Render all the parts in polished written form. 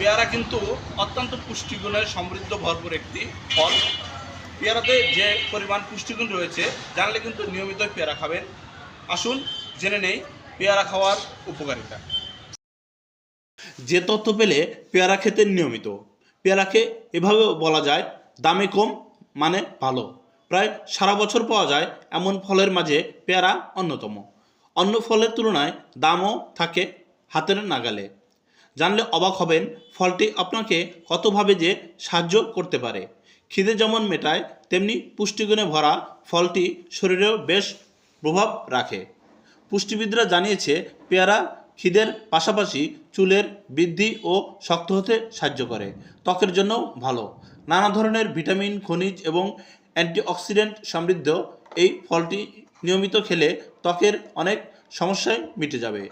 পেয়ারা কিন্তু অত্যন্ত পুষ্টিগুণে সমৃদ্ধ ভরপুর একটি ফল। পেয়ারাতে যে পরিমাণ পুষ্টিগুণ রয়েছে জানলে কিন্তু নিয়মিত পেয়ারা খাবেন। আসুন জেনে নেই পেয়ারা খাওয়ার উপকারিতা। যে তথ্য পেলে পেয়ারা খেতে নিয়মিত। পেয়ারাকে এভাবেও বলা যায় দামে কম মানে ভালো। প্রায় সারা বছর পাওয়া যায় এমন ফলের মাঝে পেয়ারা অন্যতম। অন্য ফলের তুলনায় দামও থাকে হাতের নাগালে। জানলে অবাক হবেন ফলটি আপনাকে কতভাবে যে সাহায্য করতে পারে। খিদে যেমন মেটায় তেমনি পুষ্টিগুণে ভরা ফলটি শরীরেও বেশ প্রভাব রাখে। পুষ্টিবিদরা জানিয়েছে পেয়ারা খিদের পাশাপাশি চুলের বৃদ্ধি ও শক্ত হতে সাহায্য করে। ত্বকের জন্য ভালো। নানা ধরনের ভিটামিন খনিজ এবং অ্যান্টিঅক্সিডেন্ট সমৃদ্ধ এই ফলটি নিয়মিত খেলে ত্বকের অনেক সমস্যায় মিটে যাবে।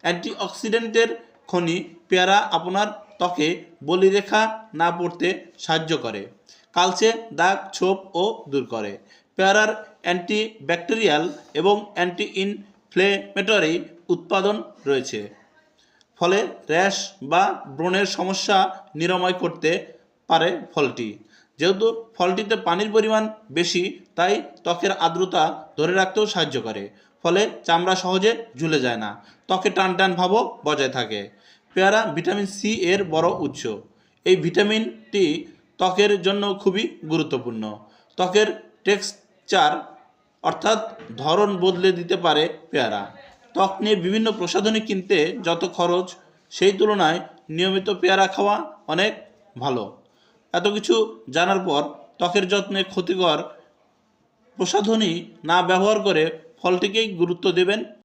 অ্যান্টিঅক্সিডেন্টের খনি পেয়ারা আপনার ত্বকে বলিরেখা না পড়তে সাহায্য করে। কালচে দাগ ছোপ ও দূর করে। পেয়ারার অ্যান্টিব্যাকটেরিয়াল এবং অ্যান্টি ইনফ্লেমেটরি উৎপাদন রয়েছে। ফলে র্যাশ বা ব্রণের সমস্যা নিরাময় করতে পারে ফলটি। যেহেতু ফলটিতে পানির পরিমাণ বেশি তাই ত্বকের আর্দ্রতা ধরে রাখতেও সাহায্য করে। ফলে চামড়া সহজে ঝুলে যায় না, ত্বকে টান টান ভাবও বজায় থাকে। পেয়ারা ভিটামিন সি এর বড় উৎস। এই ভিটামিনটি ত্বকের জন্য খুবই গুরুত্বপূর্ণ। ত্বকের টেক্সচার অর্থাৎ ধরন বদলে দিতে পারে পেয়ারা। ত্বক নিয়ে বিভিন্ন প্রসাধনী কিনতে যত খরচ সেই তুলনায় নিয়মিত পেয়ারা খাওয়া অনেক ভালো। এত কিছু জানার পর ত্বকের যত্নে ক্ষতিকর প্রসাধনী না ব্যবহার করে ফলটিকেই গুরুত্ব দেবেন।